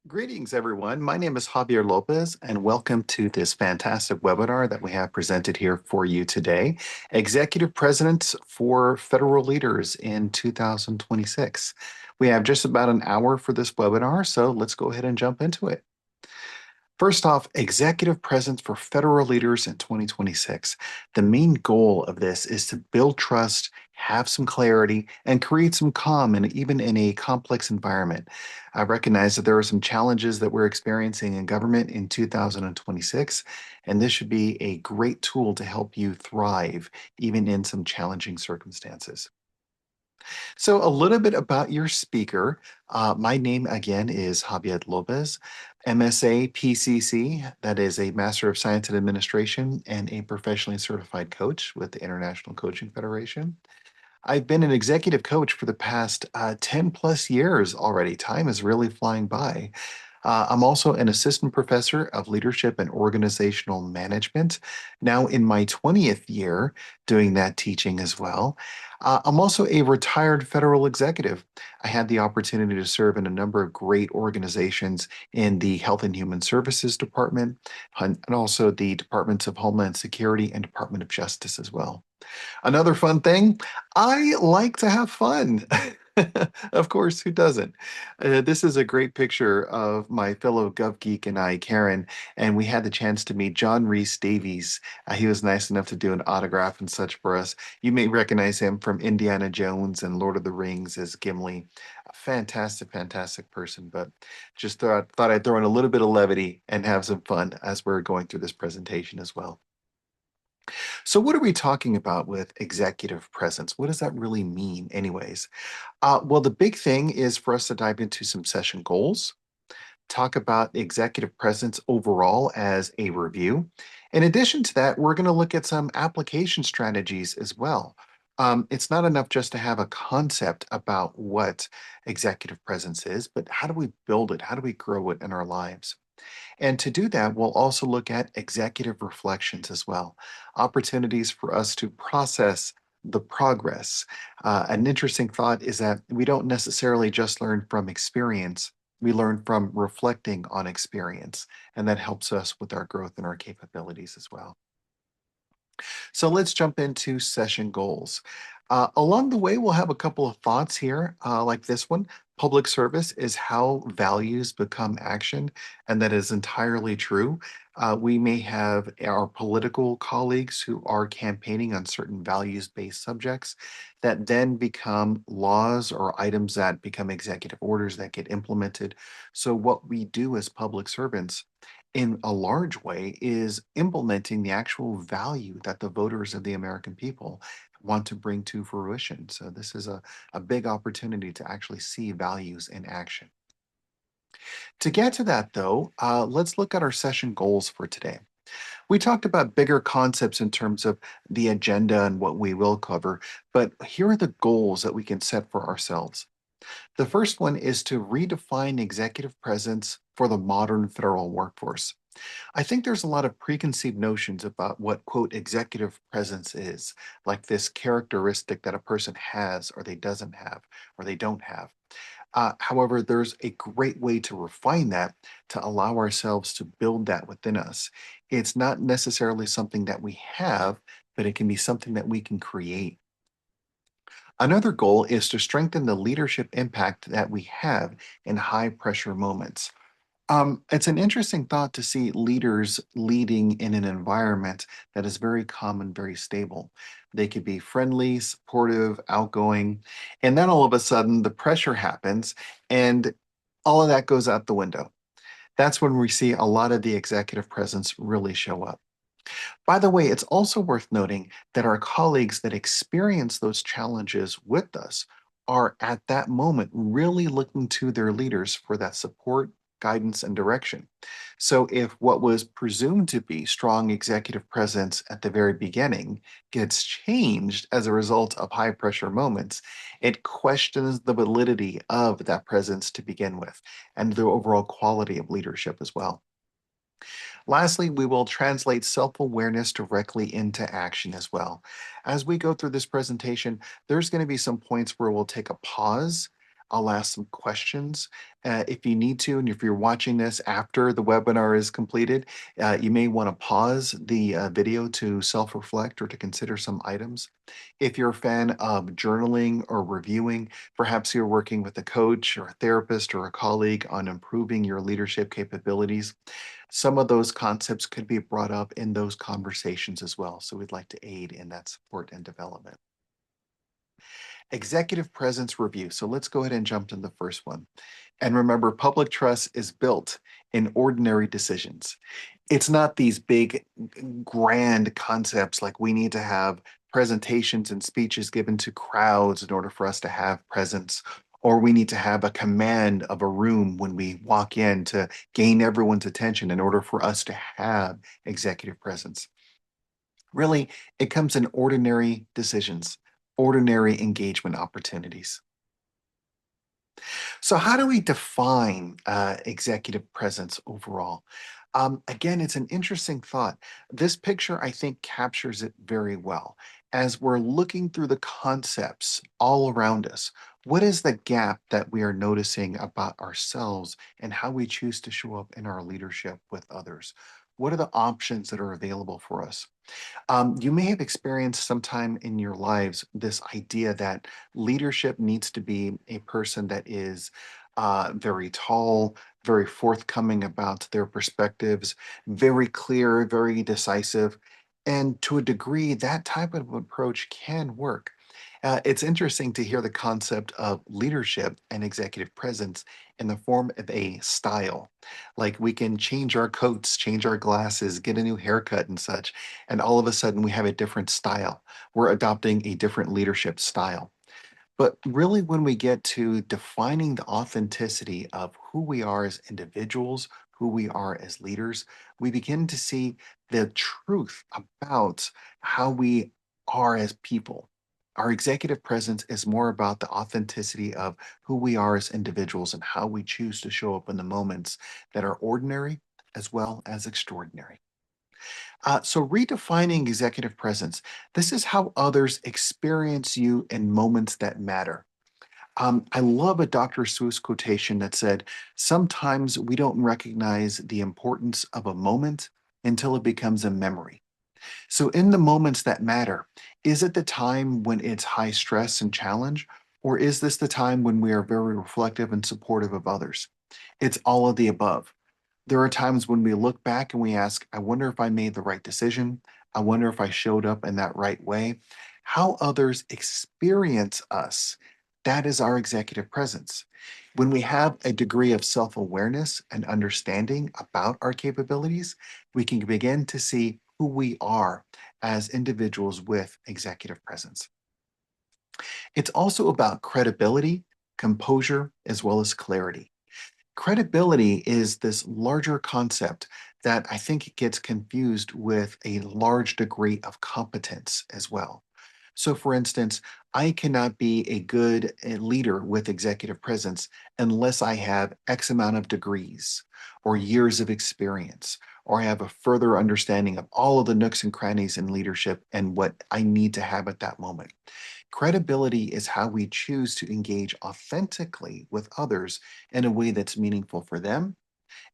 Greetings, everyone. My name is Javier Lopez, and welcome to this fantastic webinar that we have presented here for you today. Executive Presidents for Federal Leaders in 2026. We have just about an hour for this webinar, so let's go ahead and jump into it. First off, executive presence for federal leaders in 2026. The main goal of this is to build trust, have some clarity, and create some calm, and even in a complex environment. I recognize that there are some challenges that we're experiencing in government in 2026, and this should be a great tool to help you thrive, even in some challenging circumstances. So, a little bit about your speaker. My name again is Javier Lopez, MSA PCC, that is a Master of Science in Administration and a professionally certified coach with the International Coaching Federation. I've been an executive coach for the past 10 plus years already. Time is really flying by. I'm also an assistant professor of leadership and organizational management, now in my 20th year doing that teaching as well. I'm also a retired federal executive. I had the opportunity to serve in a number of great organizations in the Health and Human Services Department and also the Departments of Homeland Security and Department of Justice as well. Another fun thing, I like to have fun. Of course, who doesn't? This is a great picture of my fellow Gov Geek and I, Karen, and we had the chance to meet John Reese Davies. He was nice enough to do an autograph and such for us. You may recognize him from Indiana Jones and Lord of the Rings as Gimli. A fantastic, fantastic person, but just thought I'd throw in a little bit of levity and have some fun as we're going through this presentation as well. So, what are we talking about with executive presence? What does that really mean, anyways? Well, the big thing is for us to dive into some session goals, talk about executive presence overall as a review. In addition to that, we're going to look at some application strategies as well. It's not enough just to have a concept about what executive presence is, but how do we build it? How do we grow it in our lives? And to do that, we'll also look at executive reflections as well, opportunities for us to process the progress. An interesting thought is that we don't necessarily just learn from experience, we learn from reflecting on experience, and that helps us with our growth and our capabilities as well. So let's jump into session goals. Along the way, we'll have a couple of thoughts here, like this one. Public service is how values become action, and that is entirely true. We may have our political colleagues who are campaigning on certain values based subjects that then become laws or items that become executive orders that get implemented. So, what we do as public servants in a large way is implementing the actual value that the voters of the American people want to bring to fruition. So this is a big opportunity to actually see values in action. To get to that, though, let's look at our session goals for today. We talked about bigger concepts in terms of the agenda and what we will cover, but here are the goals that we can set for ourselves. The first one is to redefine executive presence for the modern federal workforce. I think there's a lot of preconceived notions about what, quote, executive presence is, like this characteristic that a person has or they doesn't have or they don't have. However, there's a great way to refine that to allow ourselves to build that within us. It's not necessarily something that we have, but it can be something that we can create. Another goal is to strengthen the leadership impact that we have in high pressure moments. It's an interesting thought to see leaders leading in an environment that is very calm and very stable. They could be friendly, supportive, outgoing, and then all of a sudden the pressure happens and all of that goes out the window. That's when we see a lot of the executive presence really show up. By the way, it's also worth noting that our colleagues that experience those challenges with us are at that moment really looking to their leaders for that support, guidance, and direction. So if what was presumed to be strong executive presence at the very beginning gets changed as a result of high pressure moments, it questions the validity of that presence to begin with and the overall quality of leadership as well. Lastly, we will translate self-awareness directly into action as well. As we go through this presentation, there's going to be some points where we'll take a pause. I'll ask some questions if you need to. And if you're watching this after the webinar is completed, you may want to pause the video to self reflect or to consider some items. If you're a fan of journaling or reviewing, perhaps you're working with a coach or a therapist or a colleague on improving your leadership capabilities, some of those concepts could be brought up in those conversations as well. So we'd like to aid in that support and development. Executive presence review. So let's go ahead and jump to the first one. And remember, public trust is built in ordinary decisions. It's not these big, grand concepts like we need to have presentations and speeches given to crowds in order for us to have presence, or we need to have a command of a room when we walk in to gain everyone's attention in order for us to have executive presence. Really, it comes in ordinary decisions, ordinary engagement opportunities. So, how do we define executive presence overall? Again, it's an interesting thought. This picture, I think, captures it very well. As we're looking through the concepts all around us, what is the gap that we are noticing about ourselves and how we choose to show up in our leadership with others? What are the options that are available for us? You may have experienced sometime in your lives this idea that leadership needs to be a person that is very tall, very forthcoming about their perspectives, very clear, very decisive. And to a degree, that type of approach can work. It's interesting to hear the concept of leadership and executive presence in the form of a style. Like we can change our coats, change our glasses, get a new haircut and such, and all of a sudden we have a different style. We're adopting a different leadership style. But really, when we get to defining the authenticity of who we are as individuals, who we are as leaders, we begin to see the truth about how we are as people. Our executive presence is more about the authenticity of who we are as individuals and how we choose to show up in the moments that are ordinary as well as extraordinary. So, redefining executive presence, this is how others experience you in moments that matter. I love a Dr. Seuss quotation that said, sometimes we don't recognize the importance of a moment until it becomes a memory. So, in the moments that matter, is it the time when it's high stress and challenge, or is this the time when we are very reflective and supportive of others? It's all of the above. There are times when we look back and we ask, I wonder if I made the right decision. I wonder if I showed up in that right way. How others experience us, that is our executive presence. When we have a degree of self awareness and understanding about our capabilities, we can begin to see who we are as individuals with executive presence. It's also about credibility, composure, as well as clarity. Credibility is this larger concept that I think gets confused with a large degree of competence as well. So, for instance, I cannot be a good leader with executive presence unless I have X amount of degrees or years of experience, or I have a further understanding of all of the nooks and crannies in leadership and what I need to have at that moment. Credibility is how we choose to engage authentically with others in a way that's meaningful for them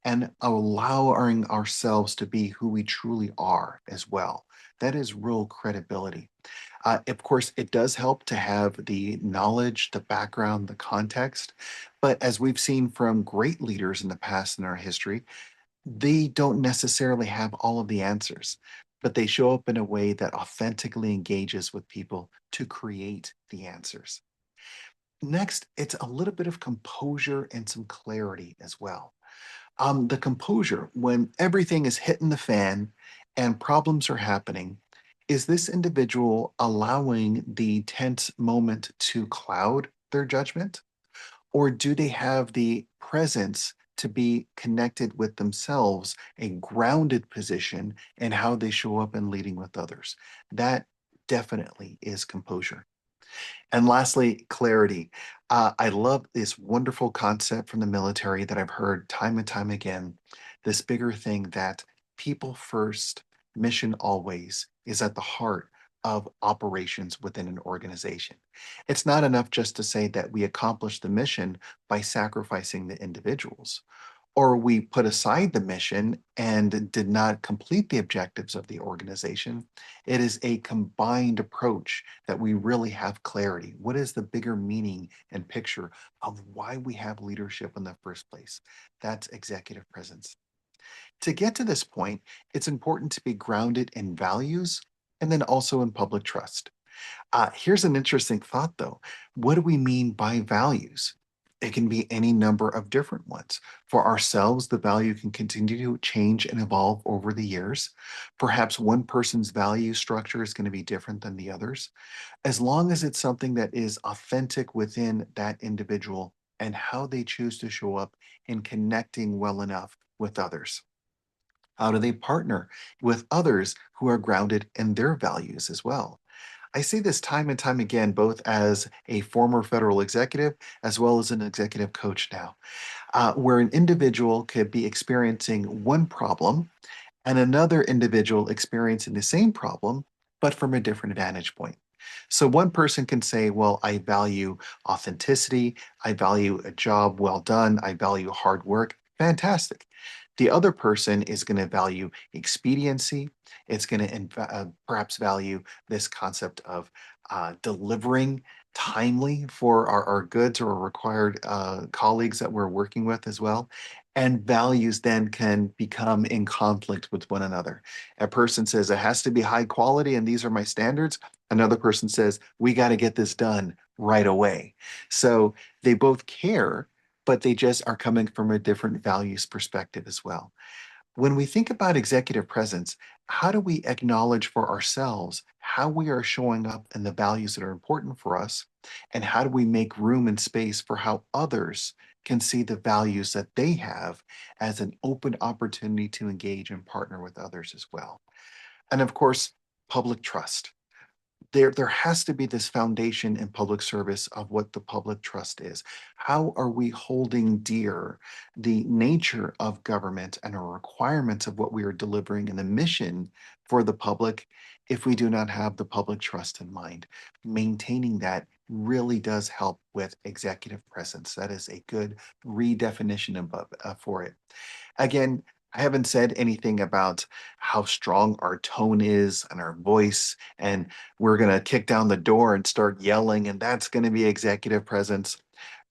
and allowing ourselves to be who we truly are as well. That is real credibility. Of course, it does help to have the knowledge, the background, the context. But as we've seen from great leaders in the past in our history, they don't necessarily have all of the answers, but they show up in a way that authentically engages with people to create the answers. Next, it's a little bit of composure and some clarity as well. The composure, when everything is hitting the fan and problems are happening, is this individual allowing the tense moment to cloud their judgment? Or do they have the presence to be connected with themselves, a grounded position in how they show up in leading with others? That definitely is composure. And lastly, clarity. I love this wonderful concept from the military that I've heard time and time again. This bigger thing that people first, mission always is at the heart of operations within an organization. It's not enough just to say that we accomplished the mission by sacrificing the individuals, or we put aside the mission and did not complete the objectives of the organization. It is a combined approach that we really have clarity. What is the bigger meaning and picture of why we have leadership in the first place? That's executive presence. To get to this point, it's important to be grounded in values and then also in public trust. Here's an interesting thought, though. What do we mean by values? It can be any number of different ones. For ourselves, the value can continue to change and evolve over the years. Perhaps one person's value structure is going to be different than the others. As long as it's something that is authentic within that individual and how they choose to show up in connecting well enough with others. How do they partner with others who are grounded in their values as well? I see this time and time again, both as a former federal executive as well as an executive coach now, where an individual could be experiencing one problem and another individual experiencing the same problem, but from a different vantage point. So one person can say, well, I value authenticity, I value a job well done, I value hard work. Fantastic. The other person is going to value expediency. It's going to perhaps value this concept of delivering timely for our goods or required colleagues that we're working with as well. And values then can become in conflict with one another. A person says it has to be high quality and these are my standards. Another person says we got to get this done right away. So they both care, but they just are coming from a different values perspective as well. When we think about executive presence, how do we acknowledge for ourselves how we are showing up and the values that are important for us? And how do we make room and space for how others can see the values that they have as an open opportunity to engage and partner with others as well? And of course, public trust. There has to be this foundation in public service of what the public trust is. How are we holding dear the nature of government and our requirements of what we are delivering and the mission for the public if we do not have the public trust in mind? Maintaining that really does help with executive presence. That is a good redefinition for it. Again, I haven't said anything about how strong our tone is and our voice, and we're going to kick down the door and start yelling, and that's going to be executive presence.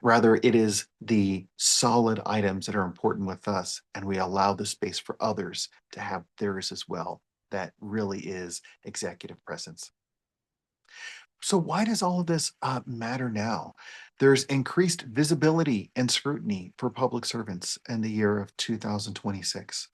Rather, it is the solid items that are important with us, and we allow the space for others to have theirs as well. That really is executive presence. So, why does all of this matter now? There's increased visibility and scrutiny for public servants in the year of 2026.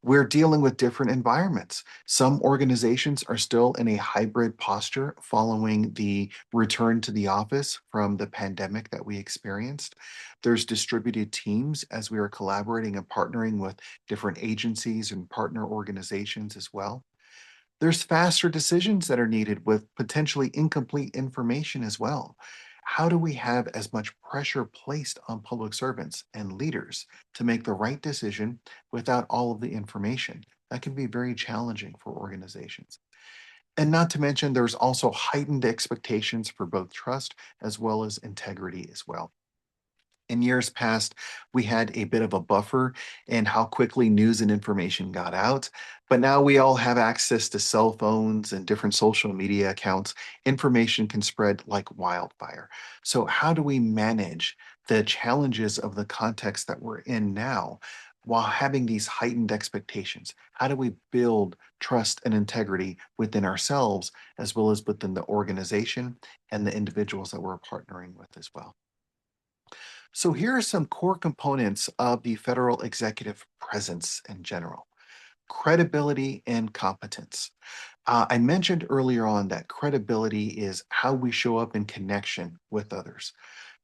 We're dealing with different environments. Some organizations are still in a hybrid posture following the return to the office from the pandemic that we experienced. There's distributed teams as we are collaborating and partnering with different agencies and partner organizations as well. There's faster decisions that are needed with potentially incomplete information as well. How do we have as much pressure placed on public servants and leaders to make the right decision without all of the information? That can be very challenging for organizations. And not to mention, there's also heightened expectations for both trust as well as integrity as well. In years past, we had a bit of a buffer in how quickly news and information got out. But now we all have access to cell phones and different social media accounts. Information can spread like wildfire. So, how do we manage the challenges of the context that we're in now while having these heightened expectations? How do we build trust and integrity within ourselves as well as within the organization and the individuals that we're partnering with as well? So here are some core components of the federal executive presence in general: credibility and competence. I mentioned earlier on that credibility is how we show up in connection with others.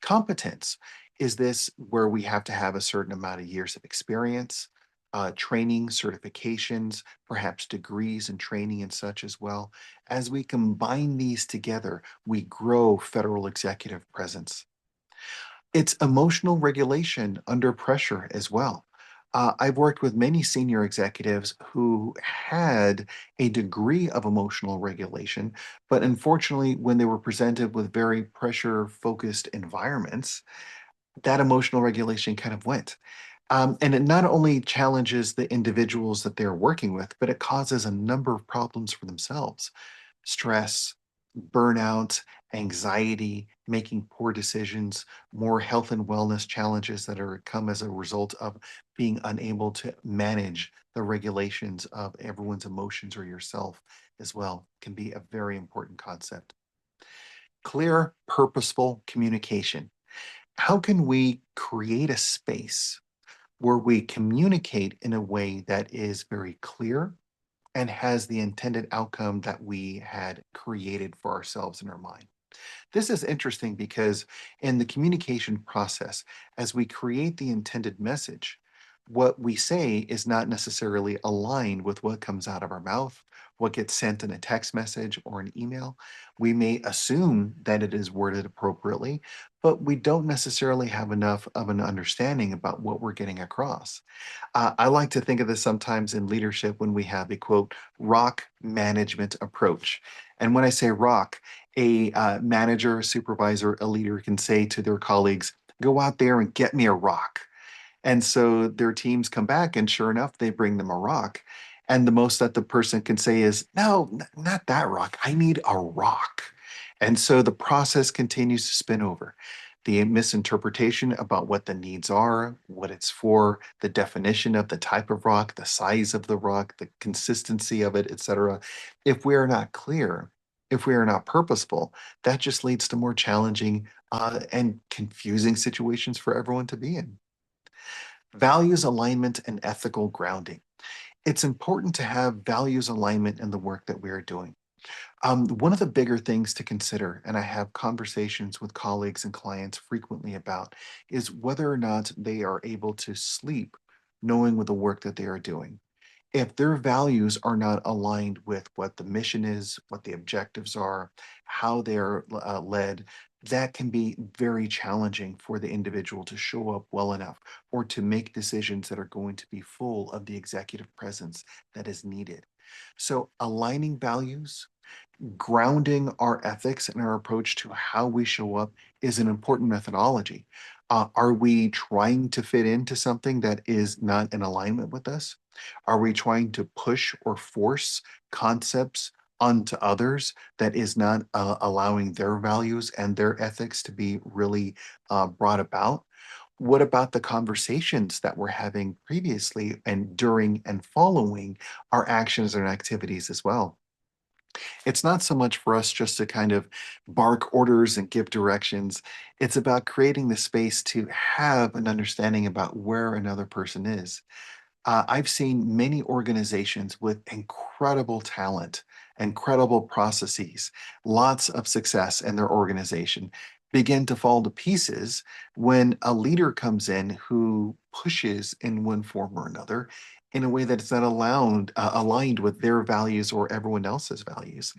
Competence is this where we have to have a certain amount of years of experience, training, certifications, perhaps degrees and training and such as well. As we combine these together, we grow federal executive presence. It's emotional regulation under pressure as well. I've worked with many senior executives who had a degree of emotional regulation, but unfortunately, when they were presented with very pressure-focused environments, that emotional regulation kind of went. And it not only challenges the individuals that they're working with, but it causes a number of problems for themselves. Stress, burnout, anxiety, making poor decisions, more health and wellness challenges that are come as a result of being unable to manage the regulations of everyone's emotions or yourself as well can be a very important concept. Clear, purposeful communication. How can we create a space where we communicate in a way that is very clear and has the intended outcome that we had created for ourselves in our mind? This is interesting because in the communication process, as we create the intended message, what we say is not necessarily aligned with what comes out of our mouth, what gets sent in a text message or an email. We may assume that it is worded appropriately, but we don't necessarily have enough of an understanding about what we're getting across. I like to think of this sometimes in leadership when we have a quote, rock management approach. And when I say rock, a manager, a supervisor, a leader can say to their colleagues, go out there and get me a rock. And so their teams come back, and sure enough, they bring them a rock. And the most that the person can say is, no, not that rock. I need a rock. And so the process continues to spin over. The misinterpretation about what the needs are, what it's for, the definition of the type of rock, the size of the rock, the consistency of it, etc. If we are not clear, if we are not purposeful, that just leads to more challenging and confusing situations for everyone to be in. Values alignment and ethical grounding. It's important to have values alignment in the work that we are doing. One of the bigger things to consider, and I have conversations with colleagues and clients frequently about, is whether or not they are able to sleep knowing with the work that they are doing. If their values are not aligned with what the mission is, what the objectives are, how they're led, that can be very challenging for the individual to show up well enough or to make decisions that are going to be full of the executive presence that is needed. So, aligning values, grounding our ethics and our approach to how we show up is an important methodology. Are we trying to fit into something that is not in alignment with us? Are we trying to push or force concepts onto others that is not allowing their values and their ethics to be really brought about? What about the conversations that we're having previously and during and following our actions and activities as well? It's not so much for us just to kind of bark orders and give directions. It's about creating the space to have an understanding about where another person is. I've seen many organizations with incredible talent, incredible processes, lots of success in their organization begin to fall to pieces when a leader comes in who pushes in one form or another in a way that's not aligned with their values or everyone else's values.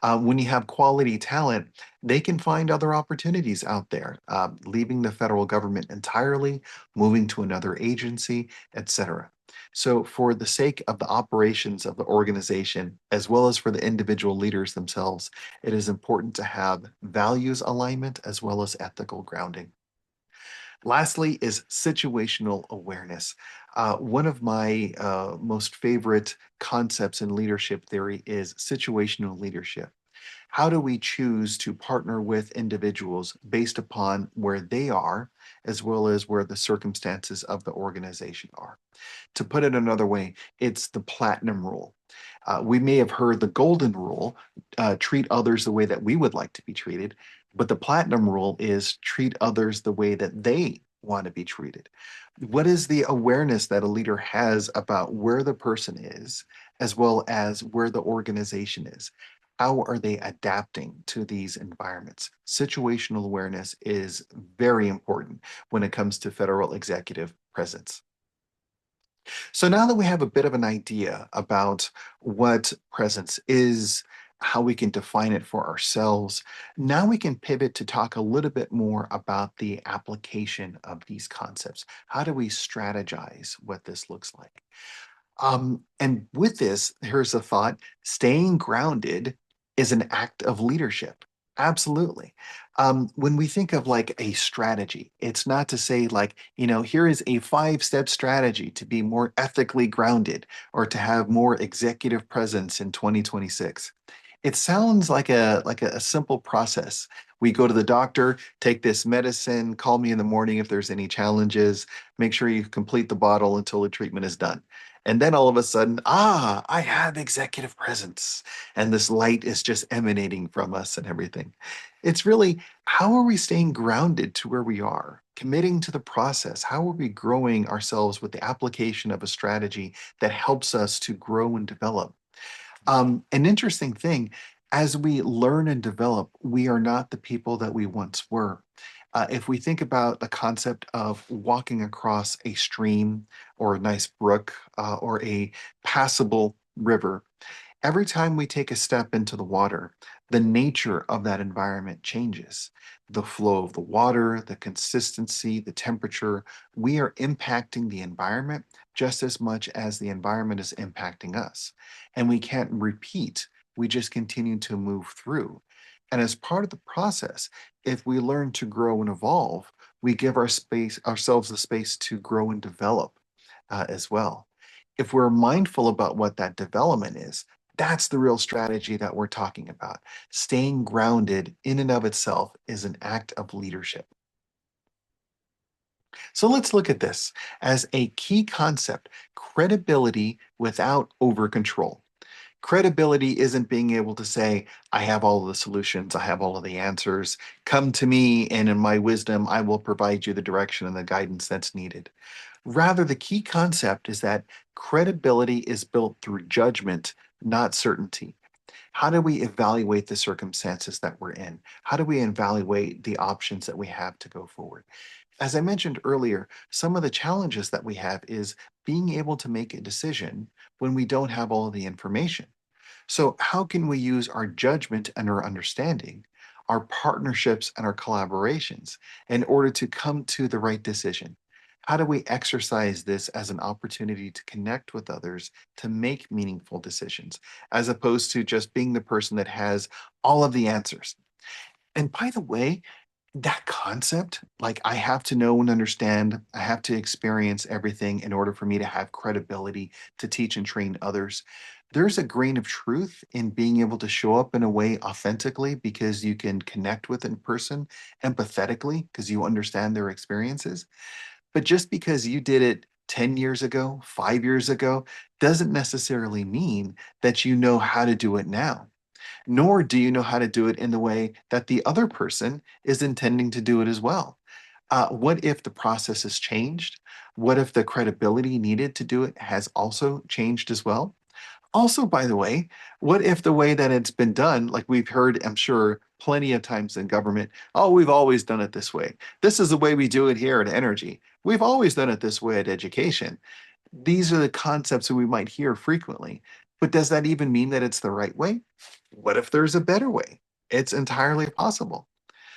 When you have quality talent, they can find other opportunities out there, leaving the federal government entirely, moving to another agency, etc. So, for the sake of the operations of the organization, as well as for the individual leaders themselves, it is important to have values alignment as well as ethical grounding. Lastly, is situational awareness. One of my most favorite concepts in leadership theory is situational leadership. How do we choose to partner with individuals based upon where they are, as well as where the circumstances of the organization are? To put it another way, it's the platinum rule. We may have heard the golden rule, treat others the way that we would like to be treated, but the platinum rule is treat others the way that they want to be treated. What is the awareness that a leader has about where the person is, as well as where the organization is? How are they adapting to these environments? Situational awareness is very important when it comes to federal executive presence. So now that we have a bit of an idea about what presence is, how we can define it for ourselves. Now we can pivot to talk a little bit more about the application of these concepts. How do we strategize what this looks like? And with this, here's a thought: staying grounded is an act of leadership. Absolutely. When we think of like a strategy, it's not to say, like, here is a 5-step strategy to be more ethically grounded or to have more executive presence in 2026. It sounds like a simple process. We go to the doctor, take this medicine, call me in the morning if there's any challenges, make sure you complete the bottle until the treatment is done. And then all of a sudden, I have executive presence. And this light is just emanating from us and everything. It's really, how are we staying grounded to where we are, committing to the process? How are we growing ourselves with the application of a strategy that helps us to grow and develop? An interesting thing, as we learn and develop, we are not the people that we once were. If we think about the concept of walking across a stream or a nice brook or a passable river, every time we take a step into the water, the nature of that environment changes. The flow of the water, the consistency, the temperature, we are impacting the environment just as much as the environment is impacting us. And we can't repeat, we just continue to move through. And as part of the process, if we learn to grow and evolve, we give ourselves the space to grow and develop as well. If we're mindful about what that development is, that's the real strategy that we're talking about. Staying grounded in and of itself is an act of leadership. So let's look at this as a key concept: credibility without over control. Credibility isn't being able to say, I have all of the solutions, I have all of the answers. Come to me, and in my wisdom, I will provide you the direction and the guidance that's needed. Rather, the key concept is that credibility is built through judgment, not certainty. How do we evaluate the circumstances that we're in? How do we evaluate the options that we have to go forward? As I mentioned earlier, some of the challenges that we have is being able to make a decision when we don't have all of the information. So, how can we use our judgment and our understanding, our partnerships and our collaborations in order to come to the right decision? How do we exercise this as an opportunity to connect with others to make meaningful decisions, as opposed to just being the person that has all of the answers? And by the way, that concept, like, I have to know and understand, I have to experience everything in order for me to have credibility to teach and train others. There's a grain of truth in being able to show up in a way authentically because you can connect with in person, empathetically because you understand their experiences. But just because you did it 10 years ago, 5 years ago, doesn't necessarily mean that you know how to do it now, nor do you know how to do it in the way that the other person is intending to do it as well. What if the process has changed? What if the credibility needed to do it has also changed as well? Also, by the way, what if the way that it's been done, like we've heard, I'm sure, plenty of times in government, oh, we've always done it this way. This is the way we do it here at energy. We've always done it this way at education. These are the concepts that we might hear frequently. But does that even mean that it's the right way? What if there's a better way? It's entirely possible.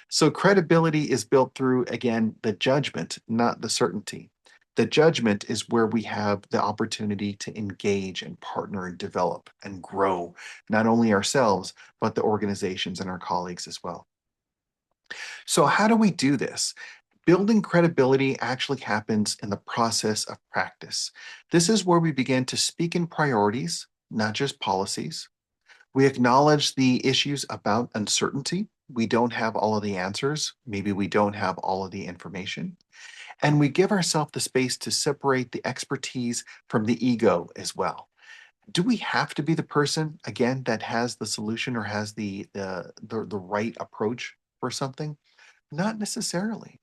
So credibility is built through, again, the judgment, not the certainty. The judgment is where we have the opportunity to engage and partner and develop and grow, not only ourselves, but the organizations and our colleagues as well. So, how do we do this? Building credibility actually happens in the process of practice. This is where we begin to speak in priorities, not just policies. We acknowledge the issues about uncertainty. We don't have all of the answers. Maybe we don't have all of the information. And we give ourselves the space to separate the expertise from the ego as well. Do we have to be the person, again, that has the solution or has the right approach for something? Not necessarily.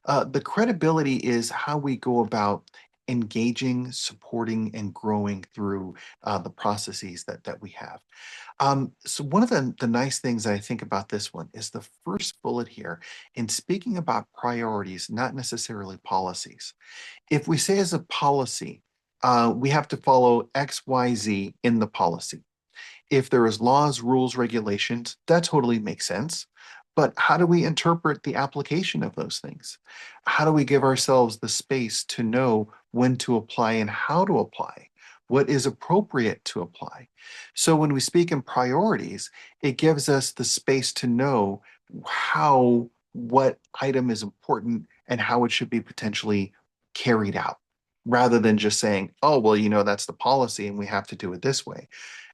The credibility is how we go about engaging, supporting, and growing through the processes that we have. So one of the nice things I think about this one is the first bullet here in speaking about priorities, not necessarily policies. If we say as a policy, we have to follow X, Y, Z in the policy. If there is laws, rules, regulations, that totally makes sense. But how do we interpret the application of those things? How do we give ourselves the space to know when to apply and how to apply? What is appropriate to apply? So when we speak in priorities, it gives us the space to know how what item is important and how it should be potentially carried out, rather than just saying, oh, well, that's the policy and we have to do it this way.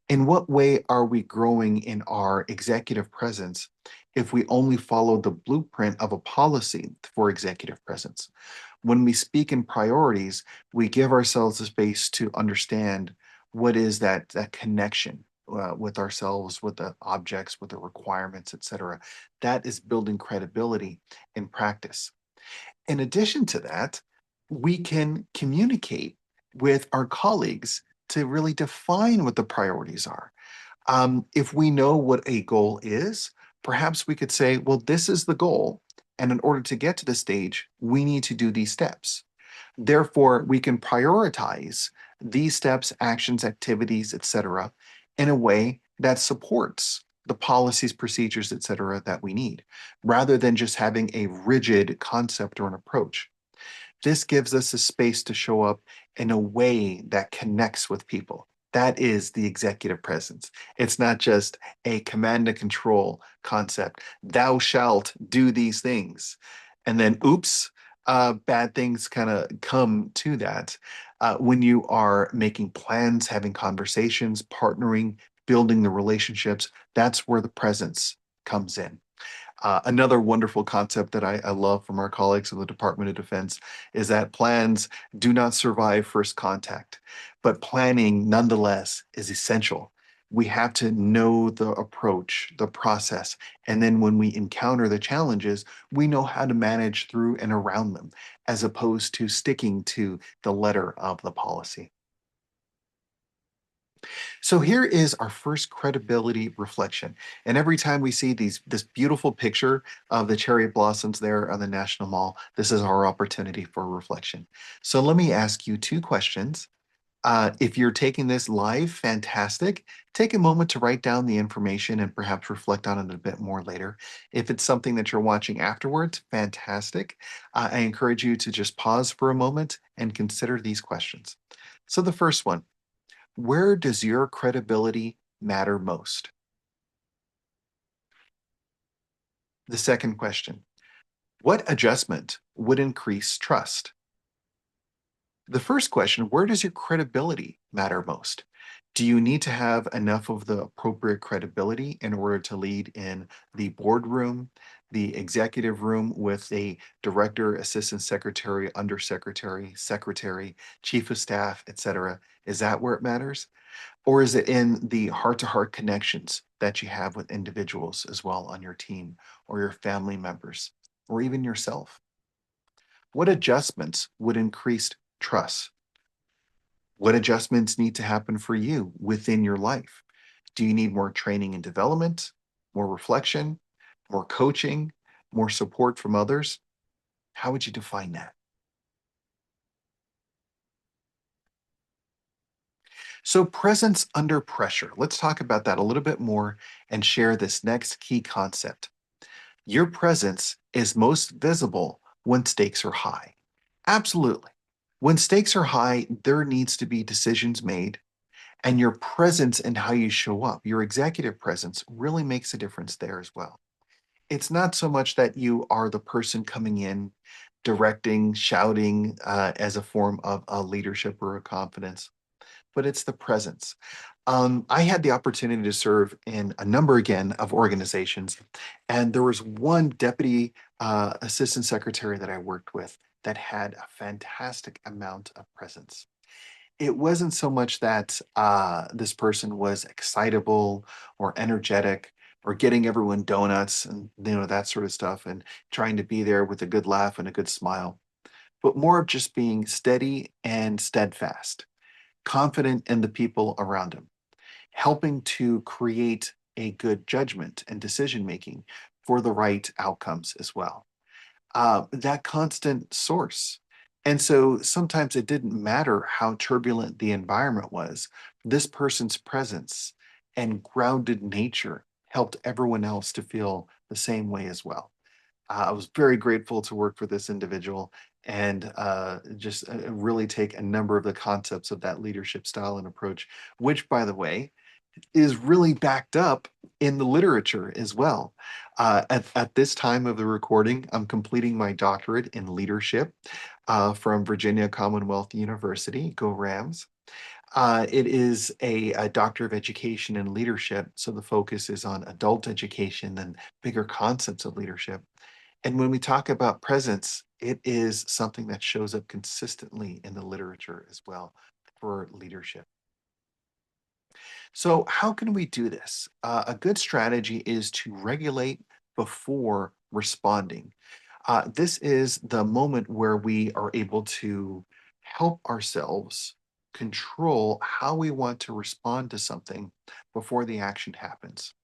In what way are we growing in our executive presence if we only follow the blueprint of a policy for executive presence? When we speak in priorities, we give ourselves the space to understand what is that connection with ourselves, with the objects, with the requirements, etc. That is building credibility in practice. In addition to that, we can communicate with our colleagues to really define what the priorities are. If we know what a goal is, perhaps we could say, well, this is the goal. And in order to get to the stage, we need to do these steps. Therefore, we can prioritize these steps, actions, activities, etc., in a way that supports the policies, procedures, etc., that we need, rather than just having a rigid concept or an approach. This gives us a space to show up in a way that connects with people. That is the executive presence. It's not just a command and control concept. Thou shalt do these things. And then, oops, bad things kind of come to that. When you are making plans, having conversations, partnering, building the relationships, that's where the presence comes in. Another wonderful concept that I love from our colleagues in the Department of Defense is that plans do not survive first contact, but planning nonetheless is essential. We have to know the approach, the process, and then when we encounter the challenges, we know how to manage through and around them, as opposed to sticking to the letter of the policy. So here is our first credibility reflection. And every time we see this beautiful picture of the cherry blossoms there on the National Mall, this is our opportunity for reflection. So let me ask you two questions. If you're taking this live, fantastic. Take a moment to write down the information and perhaps reflect on it a bit more later. If it's something that you're watching afterwards, fantastic. I encourage you to just pause for a moment and consider these questions. So the first one, where does your credibility matter most? The second question, what adjustment would increase trust? The first question, where does your credibility matter most? Do you need to have enough of the appropriate credibility in order to lead in the boardroom, the executive room with a director, assistant secretary, undersecretary, secretary, chief of staff, etc.? Is that where it matters? Or is it in the heart to heart connections that you have with individuals as well on your team or your family members or even yourself? What adjustments would increase trust? What adjustments need to happen for you within your life? Do you need more training and development, more reflection, more coaching, more support from others? How would you define that? So, presence under pressure. Let's talk about that a little bit more and share this next key concept. Your presence is most visible when stakes are high. Absolutely. When stakes are high, there needs to be decisions made, and your presence and how you show up, your executive presence, really makes a difference there as well. It's not so much that you are the person coming in, directing, shouting as a form of a leadership or a confidence, but it's the presence. I had the opportunity to serve in a number again of organizations, and there was one deputy assistant secretary that I worked with that had a fantastic amount of presence. It wasn't so much that this person was excitable or energetic or getting everyone donuts and that sort of stuff and trying to be there with a good laugh and a good smile, but more of just being steady and steadfast, confident in the people around him, helping to create a good judgment and decision making for the right outcomes as well. That constant source. And so sometimes it didn't matter how turbulent the environment was, this person's presence and grounded nature helped everyone else to feel the same way as well. I was very grateful to work for this individual and just really take a number of the concepts of that leadership style and approach, which, by the way, is really backed up in the literature as well. At this time of the recording, I'm completing my doctorate in leadership from Virginia Commonwealth University. Go Rams. It is a Doctor of Education in Leadership, so the focus is on adult education and bigger concepts of leadership. And when we talk about presence, it is something that shows up consistently in the literature as well for leadership. So, how can we do this? A good strategy is to regulate before responding. This is the moment where we are able to help ourselves control how we want to respond to something before the action happens.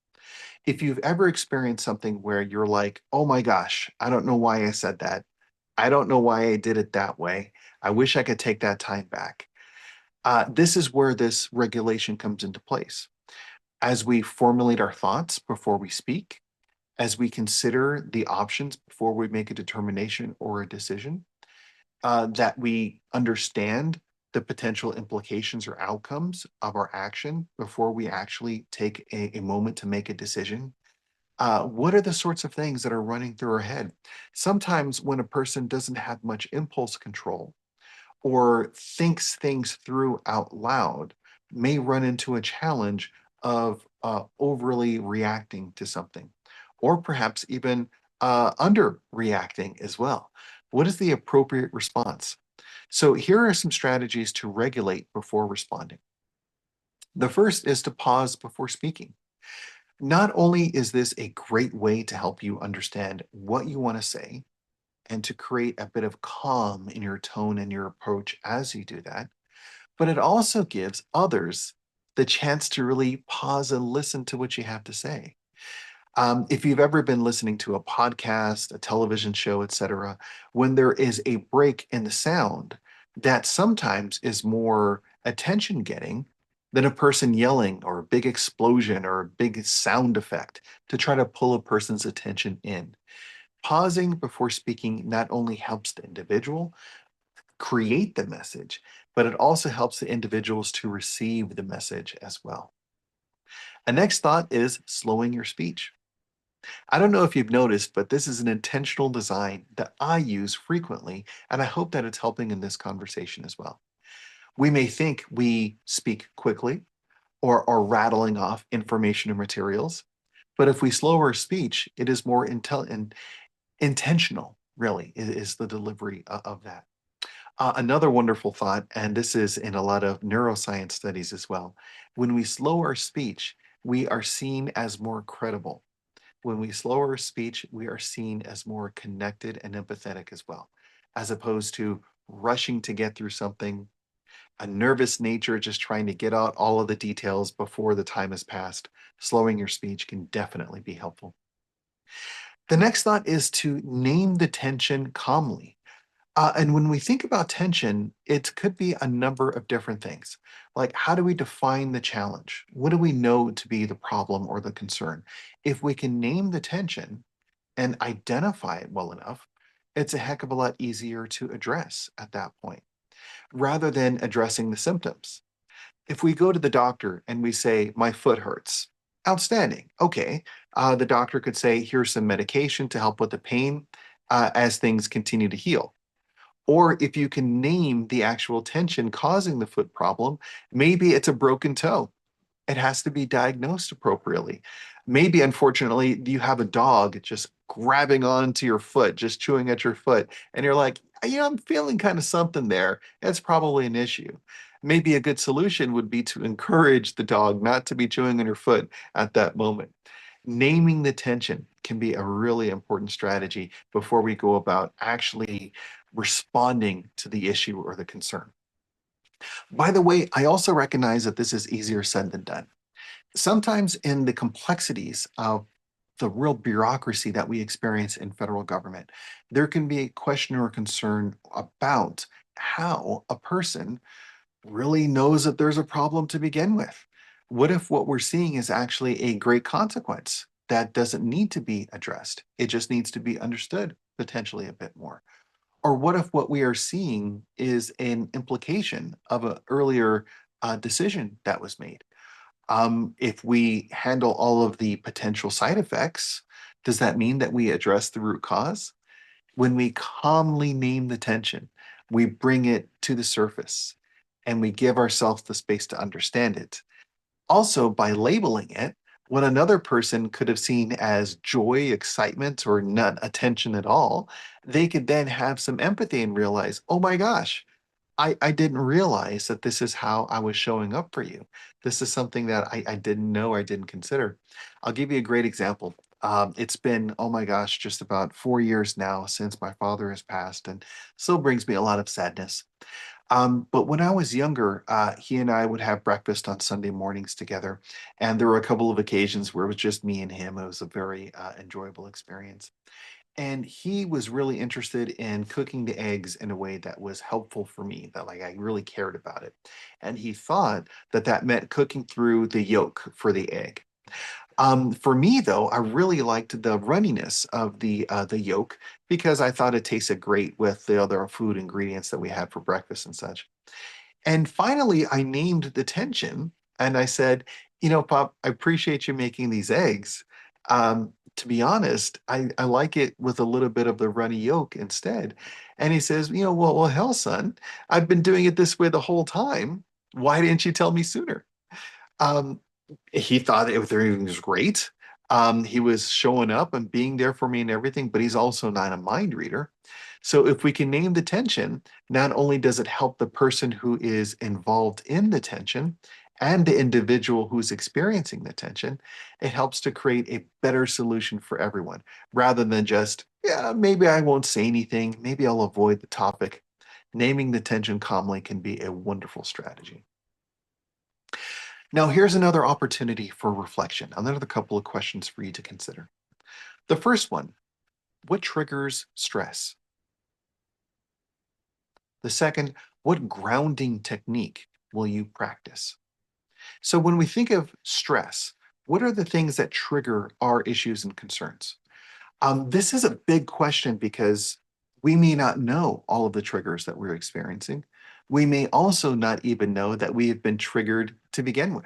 If you've ever experienced something where you're like, oh my gosh, I don't know why I said that. I don't know why I did it that way. I wish I could take that time back. This is where this regulation comes into place. As we formulate our thoughts before we speak, as we consider the options before we make a determination or a decision, that we understand the potential implications or outcomes of our action before we actually take a moment to make a decision. What are the sorts of things that are running through our head? Sometimes, when a person doesn't have much impulse control, or thinks things through out loud may run into a challenge of overly reacting to something, or perhaps even underreacting as well. What is the appropriate response? So, here are some strategies to regulate before responding. The first is to pause before speaking. Not only is this a great way to help you understand what you want to say, and to create a bit of calm in your tone and your approach as you do that. But it also gives others the chance to really pause and listen to what you have to say. If you've ever been listening to a podcast, a television show, etc., when there is a break in the sound, that sometimes is more attention getting than a person yelling or a big explosion or a big sound effect to try to pull a person's attention in. Pausing before speaking not only helps the individual create the message, but it also helps the individuals to receive the message as well. A next thought is slowing your speech. I don't know if you've noticed, but this is an intentional design that I use frequently, and I hope that it's helping in this conversation as well. We may think we speak quickly or are rattling off information and materials, but if we slow our speech, it is more intentional, really, is the delivery of that. Another wonderful thought, and this is in a lot of neuroscience studies as well, when we slow our speech, we are seen as more credible. When we slow our speech, we are seen as more connected and empathetic as well, as opposed to rushing to get through something, a nervous nature just trying to get out all of the details before the time has passed. Slowing your speech can definitely be helpful. The next thought is to name the tension calmly. And when we think about tension, it could be a number of different things. Like, how do we define the challenge? What do we know to be the problem or the concern? If we can name the tension and identify it well enough, it's a heck of a lot easier to address at that point rather than addressing the symptoms. If we go to the doctor and we say, my foot hurts, outstanding. Okay. The doctor could say, here's some medication to help with the pain as things continue to heal. Or if you can name the actual tension causing the foot problem, maybe it's a broken toe. It has to be diagnosed appropriately. Maybe, unfortunately, you have a dog just grabbing onto your foot, just chewing at your foot, and you're like, I'm feeling kind of something there. That's probably an issue. Maybe a good solution would be to encourage the dog not to be chewing on your foot at that moment. Naming the tension can be a really important strategy before we go about actually responding to the issue or the concern. By the way, I also recognize that this is easier said than done. Sometimes in the complexities of the real bureaucracy that we experience in federal government, there can be a question or concern about how a person really knows that there's a problem to begin with. What if what we're seeing is actually a great consequence that doesn't need to be addressed? It just needs to be understood potentially a bit more. Or what if what we are seeing is an implication of an earlier decision that was made? If we handle all of the potential side effects, does that mean that we address the root cause? When we calmly name the tension, we bring it to the surface and we give ourselves the space to understand it. Also, by labeling it, what another person could have seen as joy, excitement, or not attention at all, they could then have some empathy and realize, oh my gosh, I didn't realize that this is how I was showing up for you. This is something that I didn't know, I didn't consider. I'll give you a great example. It's been, oh my gosh, just about 4 years now since my father has passed, and still brings me a lot of sadness. But when I was younger, he and I would have breakfast on Sunday mornings together. And there were a couple of occasions where it was just me and him. It was a very enjoyable experience. And he was really interested in cooking the eggs in a way that was helpful for me, that like I really cared about it. And he thought that that meant cooking through the yolk for the egg. For me, though, I really liked the runniness of the yolk because I thought it tasted great with the other food ingredients that we had for breakfast and such. And finally, I named the tension and I said, you know, Pop, I appreciate you making these eggs. To be honest, I like it with a little bit of the runny yolk instead. And he says, you know, well, hell, son, I've been doing it this way the whole time. Why didn't you tell me sooner? Um, he thought everything was great. He was showing up and being there for me and everything, but he's also not a mind reader. So if we can name the tension, not only does it help the person who is involved in the tension and the individual who's experiencing the tension, it helps to create a better solution for everyone rather than just, yeah, maybe I won't say anything, maybe I'll avoid the topic. Naming the tension calmly can be a wonderful strategy. Now, here's another opportunity for reflection. Another couple of questions for you to consider. The first one, what triggers stress? The second, what grounding technique will you practice? So, when we think of stress, what are the things that trigger our issues and concerns? This is a big question because we may not know all of the triggers that we're experiencing. We may also not even know that we have been triggered to begin with.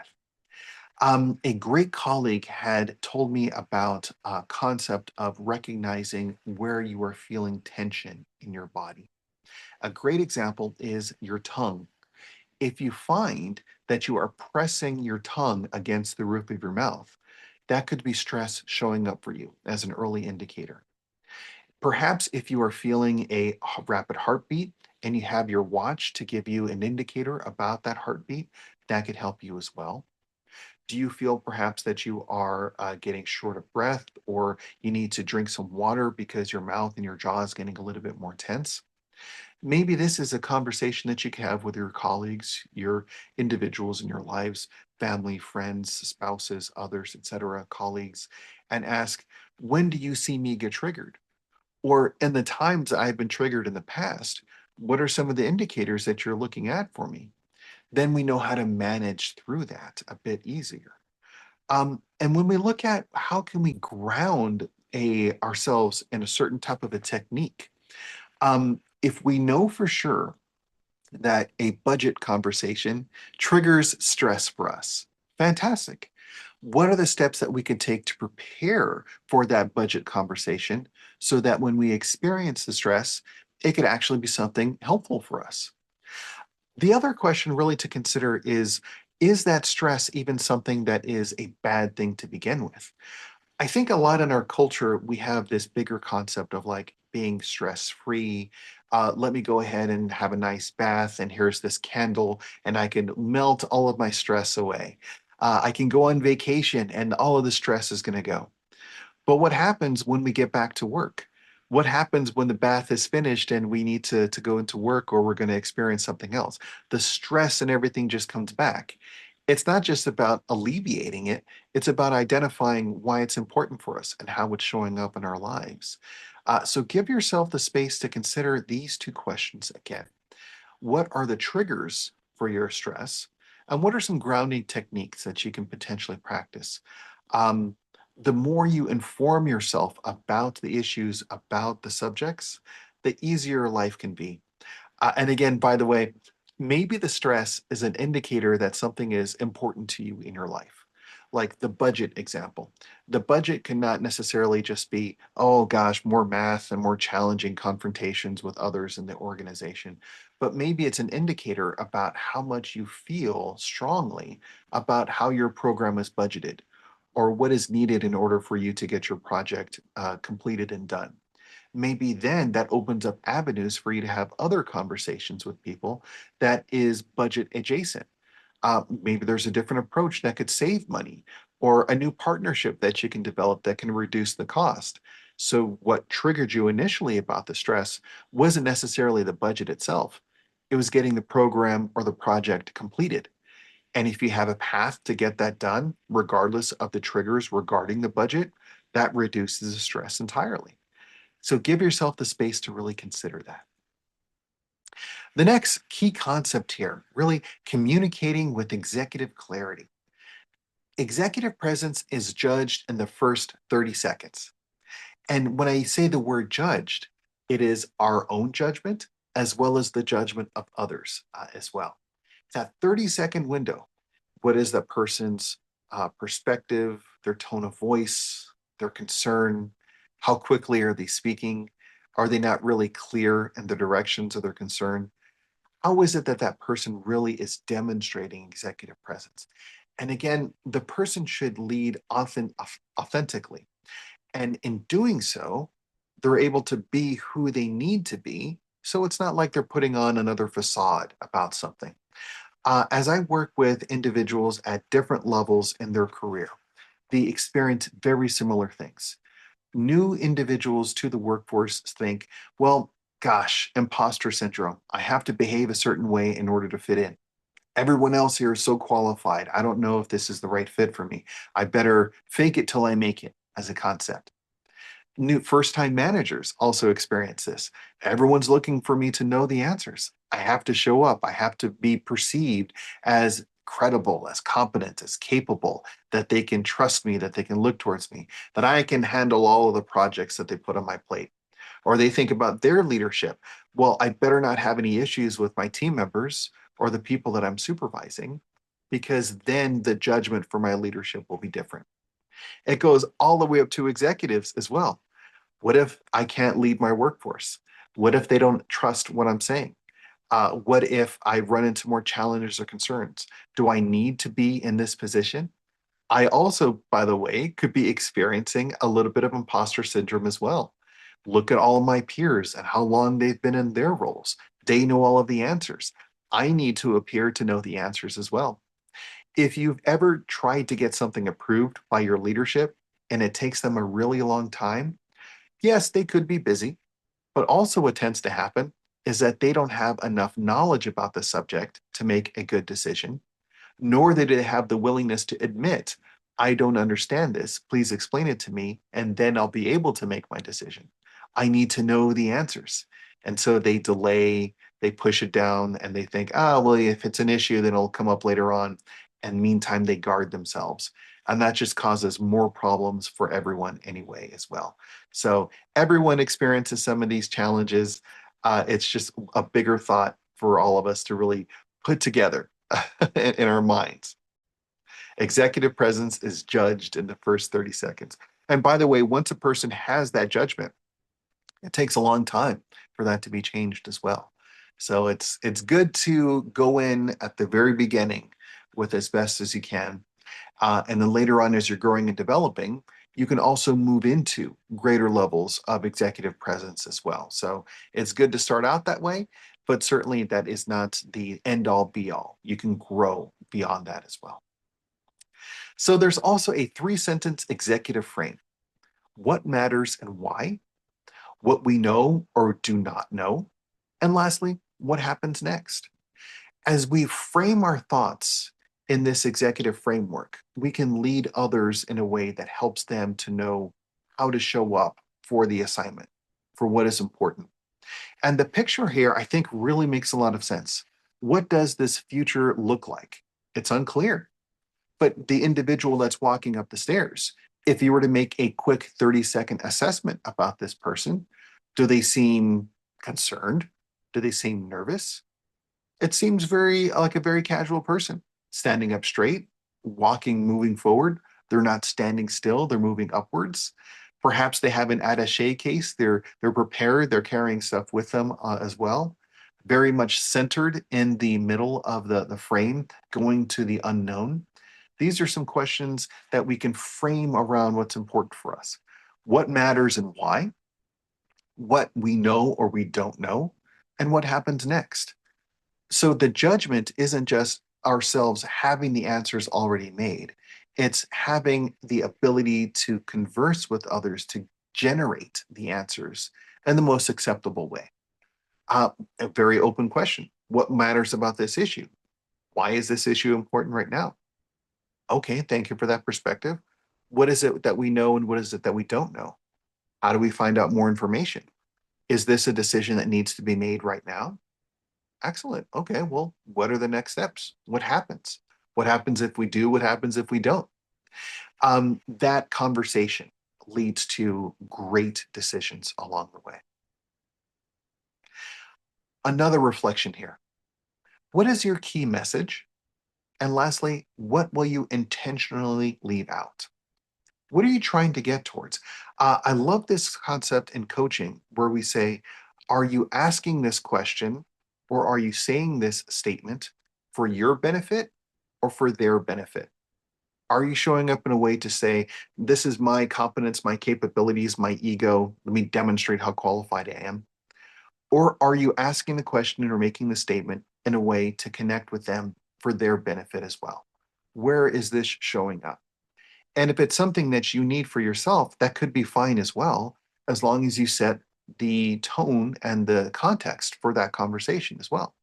A great colleague had told me about a concept of recognizing where you are feeling tension in your body. A great example is your tongue. If you find that you are pressing your tongue against the roof of your mouth, that could be stress showing up for you as an early indicator. Perhaps if you are feeling a rapid heartbeat and you have your watch to give you an indicator about that heartbeat, that could help you as well. Do you feel perhaps that you are getting short of breath or you need to drink some water because your mouth and your jaw is getting a little bit more tense? Maybe this is a conversation that you can have with your colleagues, your individuals in your lives, family, friends, spouses, others, etc., colleagues, and ask, when do you see me get triggered? Or in the times I've been triggered in the past, what are some of the indicators that you're looking at for me? Then we know how to manage through that a bit easier. And when we look at how can we ground ourselves in a certain type of a technique, if we know for sure that a budget conversation triggers stress for us, fantastic. What are the steps that we can take to prepare for that budget conversation so that when we experience the stress, it could actually be something helpful for us? The other question really to consider is that stress even something that is a bad thing to begin with? I think a lot in our culture, we have this bigger concept of like being stress free. Let me go ahead and have a nice bath, and here's this candle, and I can melt all of my stress away. I can go on vacation, and all of the stress is going to go. But what happens when we get back to work? What happens when the bath is finished and we need to go into work or we're going to experience something else? The stress and everything just comes back. It's not just about alleviating it, it's about identifying why it's important for us and how it's showing up in our lives. So give yourself the space to consider these two questions again. What are the triggers for your stress? And what are some grounding techniques that you can potentially practice? Um, the more you inform yourself about the issues, about the subjects, the easier life can be. And again, by the way, maybe the stress is an indicator that something is important to you in your life. Like the budget example. The budget cannot necessarily just be, oh gosh, more math and more challenging confrontations with others in the organization. But maybe it's an indicator about how much you feel strongly about how your program is budgeted or what is needed in order for you to get your project completed and done. Maybe then that opens up avenues for you to have other conversations with people that is budget adjacent. Maybe there's a different approach that could save money or a new partnership that you can develop that can reduce the cost. So, what triggered you initially about the stress wasn't necessarily the budget itself, it was getting the program or the project completed. And if you have a path to get that done, regardless of the triggers regarding the budget, that reduces the stress entirely. So give yourself the space to really consider that. The next key concept here, really communicating with executive clarity. Executive presence is judged in the first 30 seconds. And when I say the word judged, it is our own judgment as well as the judgment of others as well. That 30-second window, what is that person's perspective, their tone of voice, their concern? How quickly are they speaking? Are they not really clear in the directions of their concern? How is it that that person really is demonstrating executive presence? And again, the person should lead often authentically. And in doing so, they're able to be who they need to be. So it's not like they're putting on another facade about something. As I work with individuals at different levels in their career, they experience very similar things. New individuals to the workforce think, well, gosh, imposter syndrome. I have to behave a certain way in order to fit in. Everyone else here is so qualified. I don't know if this is the right fit for me. I better fake it till I make it as a concept. New first time managers also experience this. Everyone's looking for me to know the answers. I have to show up. I have to be perceived as credible, as competent, as capable, that they can trust me, that they can look towards me, that I can handle all of the projects that they put on my plate. Or they think about their leadership. Well, I better not have any issues with my team members or the people that I'm supervising, because then the judgment for my leadership will be different. It goes all the way up to executives as well. What if I can't lead my workforce? What if they don't trust what I'm saying? What if I run into more challenges or concerns? Do I need to be in this position? I also, by the way, could be experiencing a little bit of imposter syndrome as well. Look at all of my peers and how long they've been in their roles. They know all of the answers. I need to appear to know the answers as well. If you've ever tried to get something approved by your leadership and it takes them a really long time, yes, they could be busy, but also what tends to happen is that they don't have enough knowledge about the subject to make a good decision, nor do they have the willingness to admit, I don't understand this. Please explain it to me, and then I'll be able to make my decision. I need to know the answers. And so they delay, they push it down, and they think, oh, well, if it's an issue, then it'll come up later on. And meantime, they guard themselves. And that just causes more problems for everyone anyway, as well. So everyone experiences some of these challenges. It's just a bigger thought for all of us to really put together in our minds. Executive presence is judged in the first 30 seconds. And by the way, once a person has that judgment, it takes a long time for that to be changed as well. So it's good to go in at the very beginning with as best as you can. And then later on, as you're growing and developing, you can also move into greater levels of executive presence as well. So it's good to start out that way, but certainly that is not the end all be all. You can grow beyond that as well. So there's also a three-sentence executive frame. What matters and why? What we know or do not know? And lastly, what happens next? As we frame our thoughts in this executive framework, we can lead others in a way that helps them to know how to show up for the assignment, for what is important. And the picture here, I think, really makes a lot of sense. What does this future look like? It's unclear. But the individual that's walking up the stairs, if you were to make a quick 30-second assessment about this person, do they seem concerned? Do they seem nervous? It seems very like a very casual person, standing up straight, walking, moving forward. They're not standing still, they're moving upwards. Perhaps they have an attaché case. They're prepared, they're carrying stuff with them as well. Very much centered in the middle of the frame, going to the unknown. These are some questions that we can frame around what's important for us. What matters and why, what we know or we don't know, and what happens next. So the judgment isn't just ourselves having the answers already made, it's having the ability to converse with others to generate the answers in the most acceptable way. A very open question. What matters about this issue? Why is this issue important right now? Okay, thank you for that perspective. What is it that we know and what is it that we don't know? How do we find out more information? Is this a decision that needs to be made right now? Excellent. Okay, well, what are the next steps? What happens? What happens if we do? What happens if we don't? That conversation leads to great decisions along the way. Another reflection here. What is your key message? And lastly, what will you intentionally leave out? What are you trying to get towards? I love this concept in coaching where we say, are you asking this question or are you saying this statement for your benefit or for their benefit? Are you showing up in a way to say, this is my competence, my capabilities, my ego? Let me demonstrate how qualified I am. Or are you asking the question or making the statement in a way to connect with them for their benefit as well? Where is this showing up? And if it's something that you need for yourself, that could be fine as well, as long as you set the tone and the context for that conversation as well.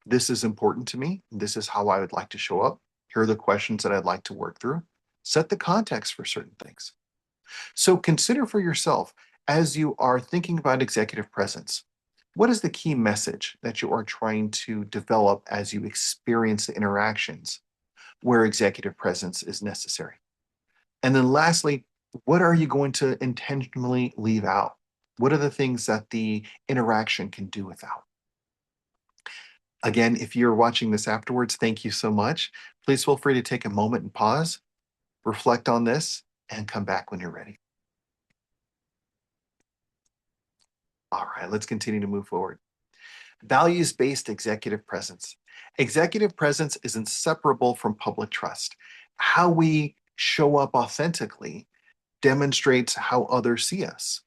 This is important to me. This is how I would like to show up. Here are the questions that I'd like to work through. Set the context for certain things. So consider for yourself as you are thinking about executive presence. What is the key message that you are trying to develop as you experience the interactions where executive presence is necessary? And then lastly, what are you going to intentionally leave out? What are the things that the interaction can do without? Again, if you're watching this afterwards, thank you so much. Please feel free to take a moment and pause, reflect on this, and come back when you're ready. All right, let's continue to move forward. Values-based executive presence. Executive presence is inseparable from public trust. How we show up authentically demonstrates how others see us.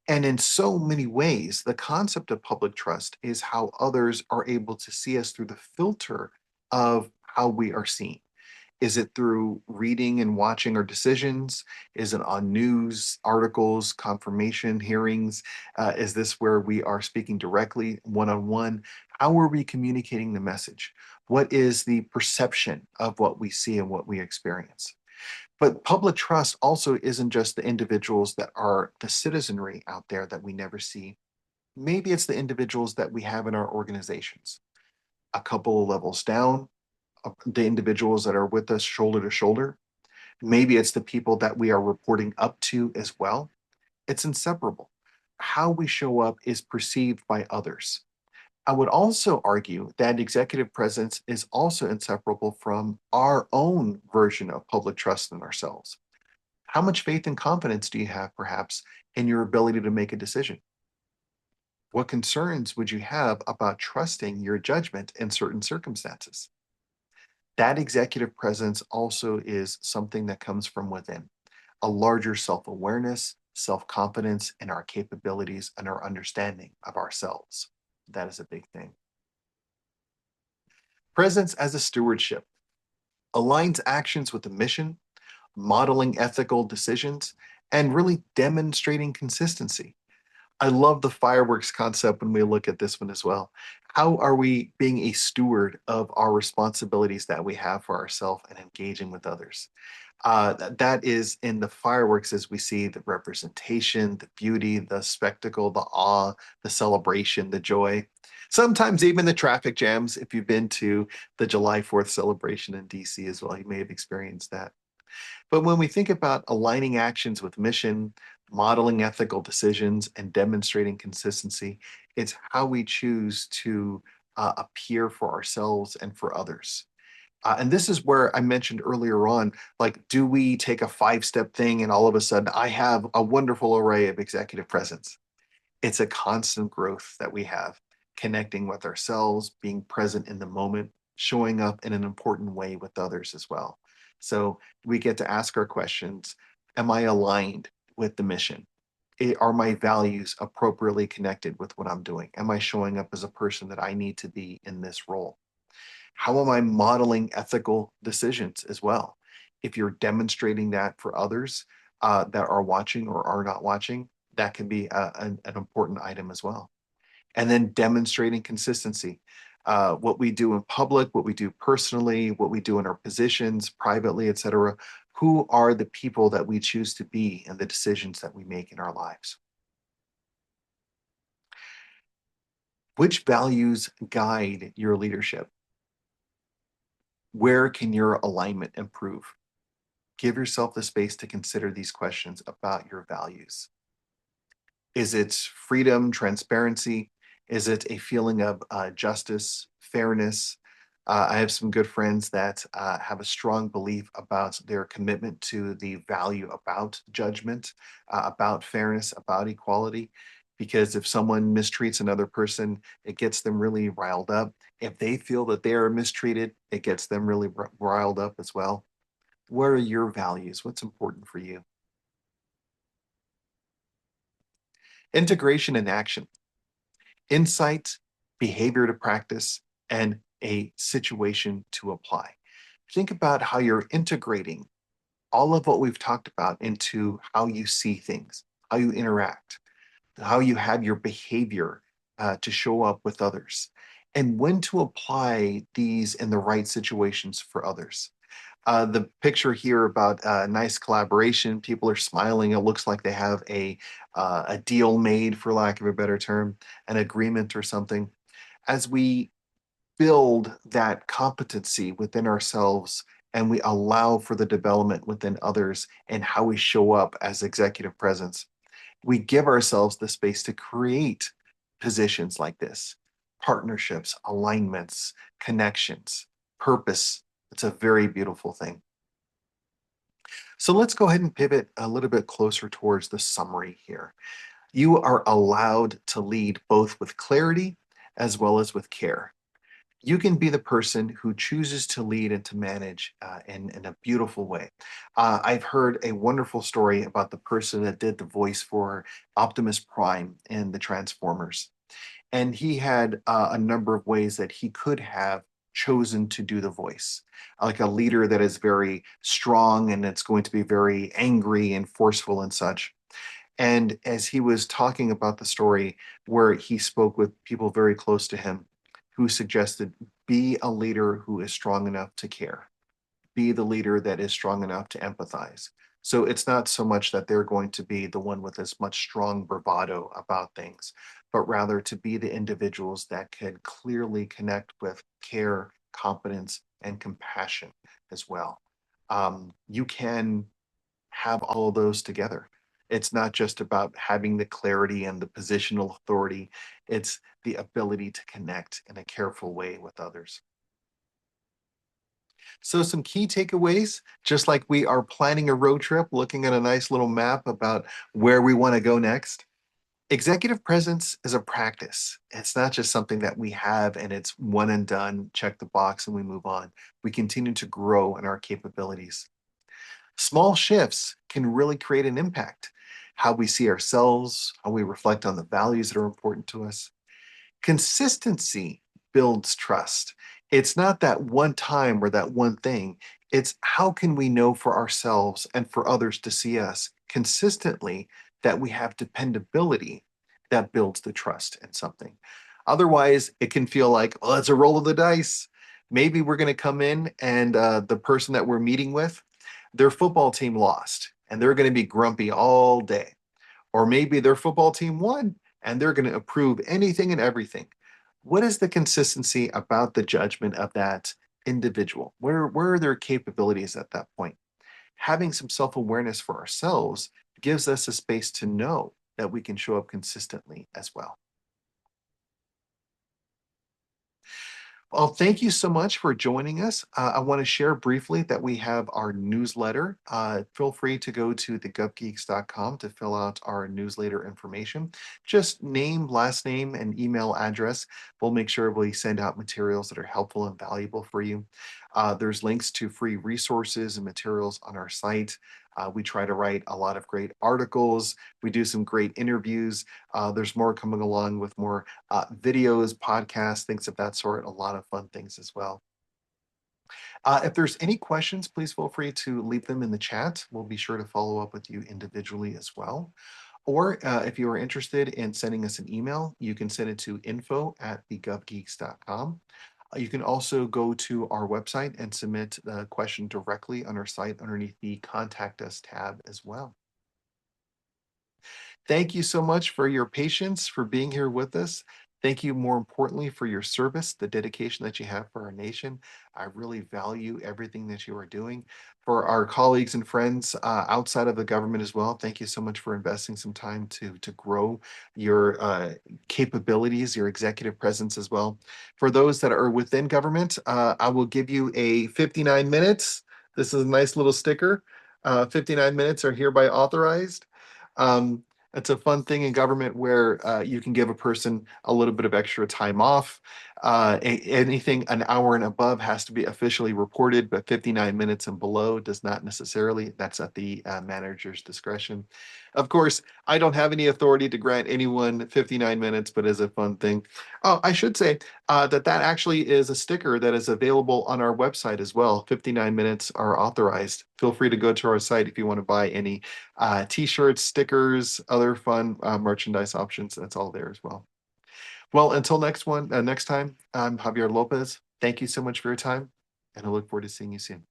And in so many ways, the concept of public trust is how others are able to see us through the filter of how we are seen. Is it through reading and watching our decisions? Is it on news, articles, confirmation, hearings? Is this where we are speaking directly, one on one? How are we communicating the message? What is the perception of what we see and what we experience? But public trust also isn't just the individuals that are the citizenry out there that we never see. Maybe it's the individuals that we have in our organizations. A couple of levels down, the individuals that are with us shoulder to shoulder. Maybe it's the people that we are reporting up to as well. It's inseparable. How we show up is perceived by others. I would also argue that executive presence is also inseparable from our own version of public trust in ourselves. How much faith and confidence do you have, perhaps, in your ability to make a decision? What concerns would you have about trusting your judgment in certain circumstances? That executive presence also is something that comes from within, a larger self awareness, self confidence in our capabilities and our understanding of ourselves. That is a big thing. Presence as a stewardship aligns actions with the mission, modeling ethical decisions, and really demonstrating consistency. I love the fireworks concept when we look at this one as well. How are we being a steward of our responsibilities that we have for ourselves and engaging with others? That is in the fireworks as we see the representation, the beauty, the spectacle, the awe, the celebration, the joy. Sometimes even the traffic jams. If you've been to the July 4th celebration in DC as well, you may have experienced that. But when we think about aligning actions with mission, modeling ethical decisions, and demonstrating consistency, it's how we choose to appear for ourselves and for others. And this is where I mentioned earlier on, like, do we take a five-step thing and all of a sudden I have a wonderful array of executive presence? It's a constant growth that we have, connecting with ourselves, being present in the moment, showing up in an important way with others as well. So we get to ask our questions. Am I aligned with the mission? Are my values appropriately connected with what I'm doing? Am I showing up as a person that I need to be in this role? How am I modeling ethical decisions as well? If you're demonstrating that for others that are watching or are not watching, that can be an important item as well. And then demonstrating consistency. What we do in public, what we do personally, what we do in our positions, privately, et cetera. Who are the people that we choose to be and the decisions that we make in our lives? Which values guide your leadership? Where can your alignment improve? Give yourself the space to consider these questions about your values. Is it freedom, transparency? Is it a feeling of justice, fairness? I have some good friends that have a strong belief about their commitment to the value about judgment, about fairness, about equality. Because if someone mistreats another person, it gets them really riled up. If they feel that they are mistreated, it gets them really riled up as well. What are your values? What's important for you? Integration and action, insight, behavior to practice, and a situation to apply. Think about how you're integrating all of what we've talked about into how you see things, how you interact, how you have your behavior to show up with others, and when to apply these in the right situations for others. The picture here about nice collaboration, people are smiling. It looks like they have a deal made, for lack of a better term, an agreement or something. As we build that competency within ourselves and we allow for the development within others and how we show up as executive presence, we give ourselves the space to create positions like this, partnerships, alignments, connections, purpose. It's a very beautiful thing. So let's go ahead and pivot a little bit closer towards the summary here. You are allowed to lead both with clarity as well as with care. You can be the person who chooses to lead and to manage in a beautiful way. I've heard a wonderful story about the person that did the voice for Optimus Prime in the Transformers. And he had a number of ways that he could have chosen to do the voice, like a leader that is very strong and it's going to be very angry and forceful and such. And as he was talking about the story where he spoke with people very close to him who suggested be a leader who is strong enough to care, be the leader that is strong enough to empathize. So it's not so much that they're going to be the one with as much strong bravado about things, but rather to be the individuals that can clearly connect with care, competence, and compassion as well. You can have all of those together. It's not just about having the clarity and the positional authority, it's the ability to connect in a careful way with others. So, some key takeaways, just like we are planning a road trip, looking at a nice little map about where we want to go next. Executive presence is a practice. It's not just something that we have and it's one and done, check the box and we move on. We continue to grow in our capabilities. Small shifts can really create an impact. How we see ourselves, how we reflect on the values that are important to us. Consistency builds trust. It's not that one time or that one thing. It's how can we know for ourselves and for others to see us consistently that we have dependability that builds the trust in something. Otherwise, it can feel like, oh, it's a roll of the dice. Maybe we're going to come in and the person that we're meeting with their football team lost and they're going to be grumpy all day. Or maybe their football team won and they're going to approve anything and everything. What is the consistency about the judgment of that individual? Where are their capabilities at that point? Having some self awareness for ourselves gives us a space to know that we can show up consistently as well. Well, thank you so much for joining us. I want to share briefly that we have our newsletter. Feel free to go to thegovgeeks.com to fill out our newsletter information. Just name, last name, and email address. We'll make sure we send out materials that are helpful and valuable for you. There's links to free resources and materials on our site. We try to write a lot of great articles. We do some great interviews. There's more coming along with more videos, podcasts, things of that sort, a lot of fun things as well. If there's any questions, please feel free to leave them in the chat. We'll be sure to follow up with you individually as well. Or if you are interested in sending us an email, you can send it to info@thegovgeeks.com. You can also go to our website and submit the question directly on our site underneath the Contact Us tab as well. Thank you so much for your patience, for being here with us. Thank you, more importantly, for your service, the dedication that you have for our nation. I really value everything that you are doing. For our colleagues and friends outside of the government as well, thank you so much for investing some time to grow your capabilities, your executive presence as well. For those that are within government, I will give you a 59 minutes. This is a nice little sticker. 59 minutes are hereby authorized. Um, it's a fun thing in government where you can give a person a little bit of extra time off. Anything an hour and above has to be officially reported, but 59 minutes and below does not necessarily. That's at the manager's discretion. Of course, I don't have any authority to grant anyone 59 minutes, but as a fun thing. Oh, I should say that actually is a sticker that is available on our website as well. 59 minutes are authorized. Feel free to go to our site if you want to buy any t-shirts, stickers, other fun merchandise options. That's all there as well. Well, until next time, I'm Javier Lopez. Thank you so much for your time, and I look forward to seeing you soon.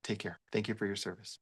Take care. Thank you for your service.